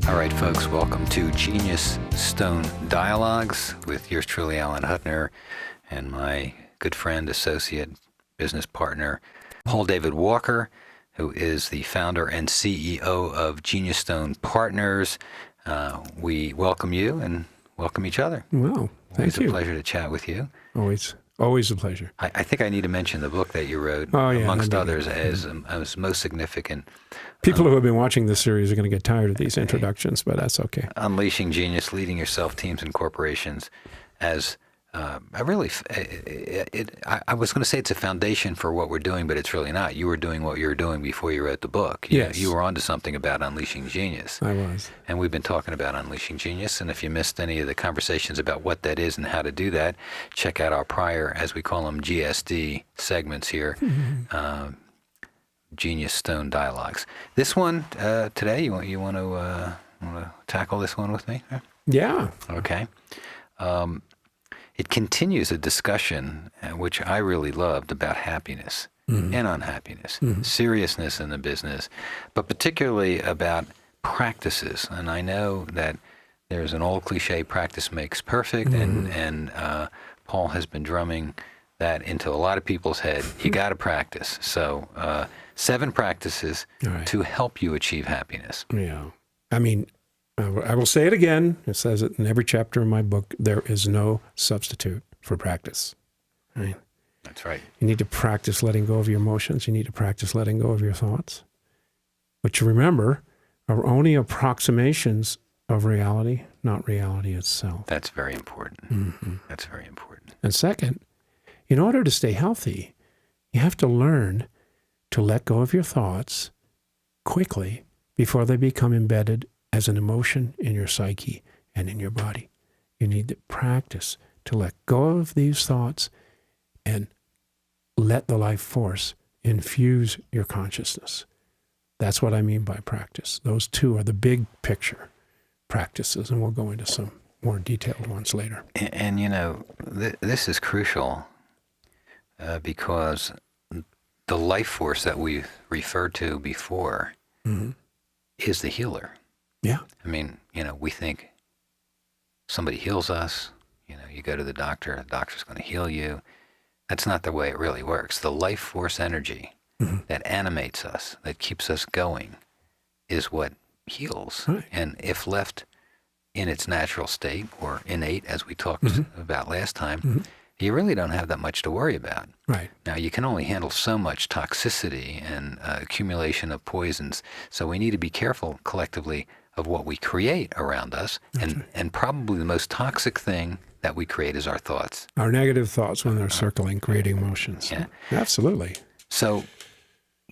All right, folks, welcome to Genius Stone Dialogues with yours truly, Alan Hutner, and my good friend, associate, business partner, Paul David Walker, who is the founder and CEO of Genius Stone Partners. We welcome you and welcome each other. Well, thank you. It's a pleasure to chat with you. Always a pleasure. I think I need to mention the book that you wrote, amongst others, as most significant. People who have been watching this series are going to get tired of these introductions, but that's okay. Unleashing Genius, Leading Yourself, Teams, and Corporations as I was going to say it's a foundation for what we're doing, but it's really not. You were doing what you were doing before you wrote the book. Yes. You were onto something about unleashing genius. I was. And we've been talking about unleashing genius. And if you missed any of the conversations about what that is and how to do that, check out our prior, as we call them, GSD segments here, Genius Stone Dialogues. This one today, you want to tackle this one with me? Yeah. Okay. It continues a discussion, which I really loved, about happiness and unhappiness, seriousness in the business, but particularly about practices. And I know that there's an old cliche, practice makes perfect, and Paul has been drumming that into a lot of people's head. You got to practice. So 7 practices to help you achieve happiness. Yeah. I mean, I will say it again. It says it in every chapter of my book. There is no substitute for practice. Right? That's right. You need to practice letting go of your emotions. You need to practice letting go of your thoughts. Which, remember, are only approximations of reality, not reality itself. That's very important. That's very important. And second, in order to stay healthy, you have to learn to let go of your thoughts quickly before they become embedded as an emotion in your psyche and in your body. You need to practice to let go of these thoughts and let the life force infuse your consciousness. That's what I mean by practice. Those two are the big picture practices, and we'll go into some more detailed ones later. And you know, this is crucial because the life force that we've referred to before is the healer. Yeah. I mean, you know, we think somebody heals us, you know, you go to the doctor's going to heal you. That's not the way it really works. The life force energy that animates us, that keeps us going, is what heals. Right. And if left in its natural state, or innate, as we talked about last time, you really don't have that much to worry about. Right. Now, you can only handle so much toxicity and accumulation of poisons, so we need to be careful collectively of what we create around us. And probably the most toxic thing that we create is our thoughts. Our negative thoughts when they're circling, creating emotions. Yeah. Absolutely. So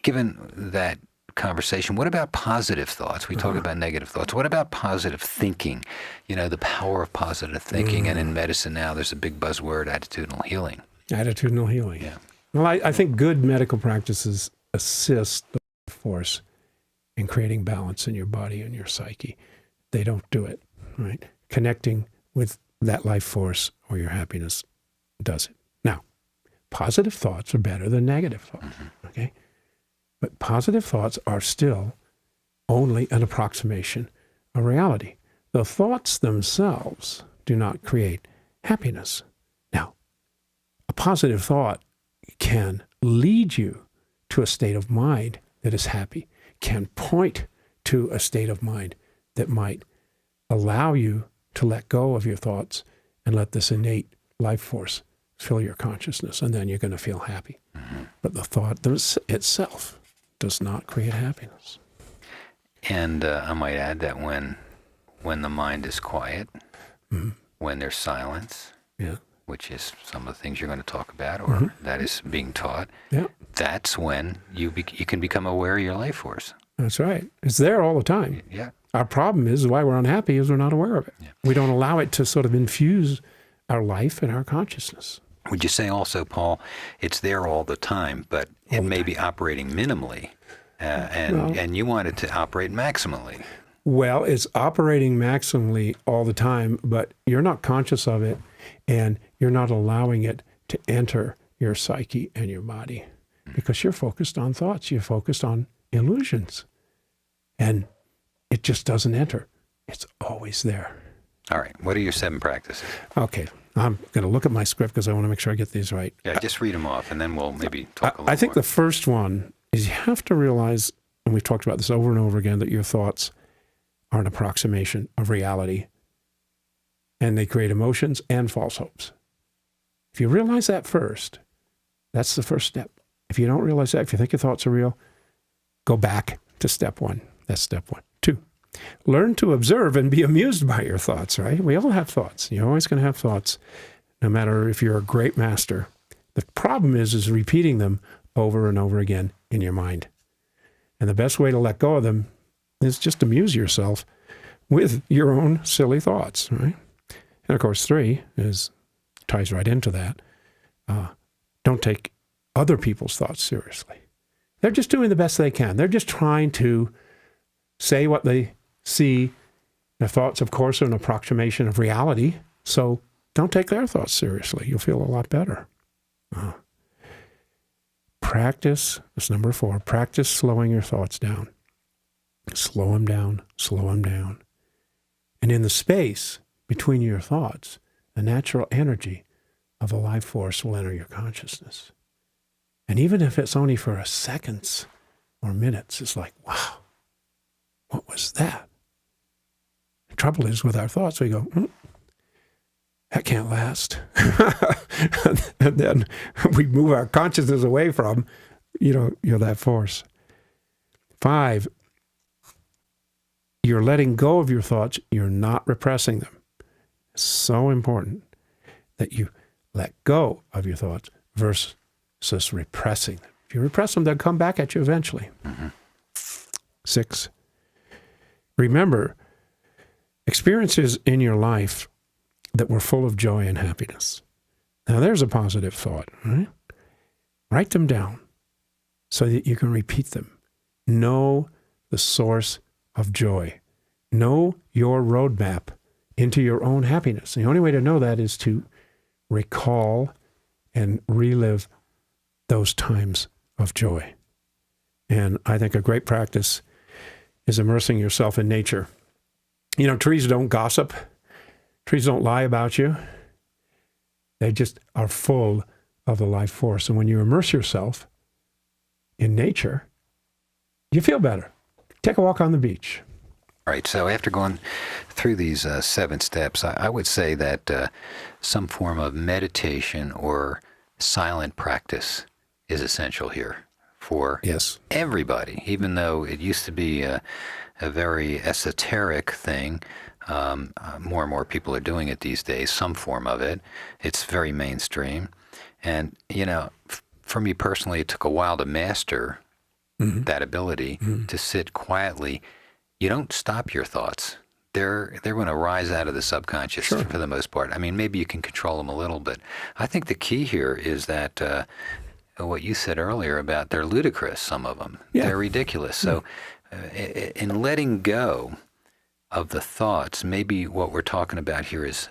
given that conversation, what about positive thoughts? We talk about negative thoughts. What about positive thinking? You know, the power of positive thinking. And in medicine now, there's a big buzzword, attitudinal healing. Attitudinal healing. Yeah. Well, I think good medical practices assist the force in creating balance in your body and your psyche. They don't do it, right? Connecting with that life force or your happiness does it. Now, positive thoughts are better than negative thoughts, okay? But positive thoughts are still only an approximation of reality. The thoughts themselves do not create happiness. Now, a positive thought can lead you to a state of mind that is happy, can point to a state of mind that might allow you to let go of your thoughts and let this innate life force fill your consciousness, and then you're going to feel happy. But the thought itself does not create happiness. And I might add that when the mind is quiet, when there's silence, which is some of the things you're going to talk about, or that is being taught, that's when you can become aware of your life force. That's right. It's there all the time. Yeah. Our problem is why we're unhappy is we're not aware of it. Yeah. We don't allow it to sort of infuse our life and our consciousness. Would you say also, Paul, it's there all the time, but it may be operating minimally, and you want it to operate maximally? Well, it's operating maximally all the time, but you're not conscious of it, and you're not allowing it to enter your psyche and your body because you're focused on thoughts. You're focused on illusions, and it just doesn't enter. It's always there. All right. What are your 7 practices? Okay. I'm going to look at my script because I want to make sure I get these right. Yeah, just read them off, and then we'll maybe talk a little I think more. the first one is you have to realize, and we've talked about this over and over again, that your thoughts are an approximation of reality, and they create emotions and false hopes. If you realize that first, that's the first step. If you don't realize that, if you think your thoughts are real, go back to step 1. That's step 1. 2, learn to observe and be amused by your thoughts, right? We all have thoughts. You're always going to have thoughts, no matter if you're a great master. The problem is repeating them over and over again in your mind. And the best way to let go of them is just amuse yourself with your own silly thoughts, right? And of course, 3 ties right into that. Don't take other people's thoughts seriously. They're just doing the best they can. They're just trying to say what they see. Their thoughts, of course, are an approximation of reality. So don't take their thoughts seriously. You'll feel a lot better. Practice, that's number 4, practice slowing your thoughts down. Slow them down, slow them down. And in the space between your thoughts, the natural energy of a life force will enter your consciousness. And even if it's only for seconds or minutes, it's like, wow, what was that? The trouble is with our thoughts, we go, that can't last. And then we move our consciousness away from, that force. 5, you're letting go of your thoughts. You're not repressing them. It's so important that you let go of your thoughts versus repressing them. If you repress them, they'll come back at you eventually. 6, remember experiences in your life that were full of joy and happiness. Now, there's a positive thought, right? Write them down so that you can repeat them. Know the source of joy. Know your roadmap into your own happiness. The only way to know that is to recall and relive those times of joy. And I think a great practice is immersing yourself in nature. Trees don't gossip. Trees don't lie about you. They just are full of the life force. And when you immerse yourself in nature, you feel better. Take a walk on the beach. All right, so after going through these 7 steps, I would say that some form of meditation or silent practice is essential here for everybody, even though it used to be a very esoteric thing. More and more people are doing it these days, some form of it. It's very mainstream. And, for me personally, it took a while to master that ability to sit quietly. You don't stop your thoughts. They're going to rise out of the subconscious for the most part. I mean, maybe you can control them a little bit. I think the key here is that what you said earlier about they're ludicrous, some of them. Yeah. They're ridiculous. So in letting go of the thoughts, maybe what we're talking about here is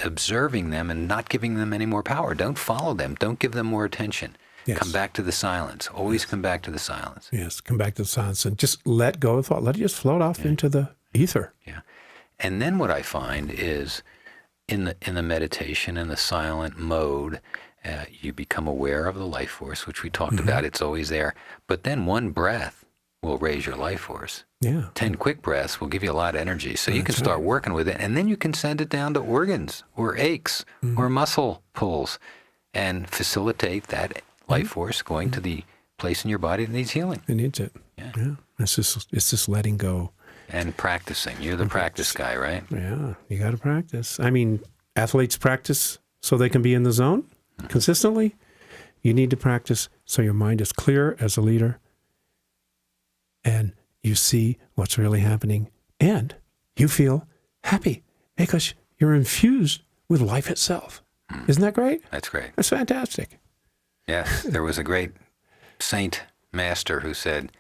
observing them and not giving them any more power. Don't follow them. Don't give them more attention. Yes. Come back to the silence. Always come back to the silence. Yes, come back to the silence and just let go of thought. Let it just float off into the ether. Yeah. And then what I find is in the meditation, in the silent mode, you become aware of the life force, which we talked about. It's always there. But then one breath will raise your life force. Yeah. 10 quick breaths will give you a lot of energy. So you can start working with it. And then you can send it down to organs or aches or muscle pulls and facilitate that life force going to the place in your body that needs healing. It needs it. Yeah. It's just letting go. And practicing. You're the practice guy, right? Yeah. You got to practice. I mean, athletes practice so they can be in the zone consistently. You need to practice so your mind is clear as a leader and you see what's really happening and you feel happy because you're infused with life itself. Isn't that great? That's great. That's fantastic. Yes, there was a great saint master who said,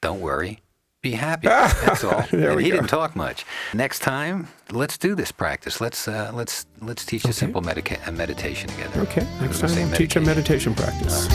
"Don't worry, be happy." That's all. And he didn't talk much. Next time, let's do this practice. Let's teach a simple meditation together. Okay. Next time we'll teach a meditation practice.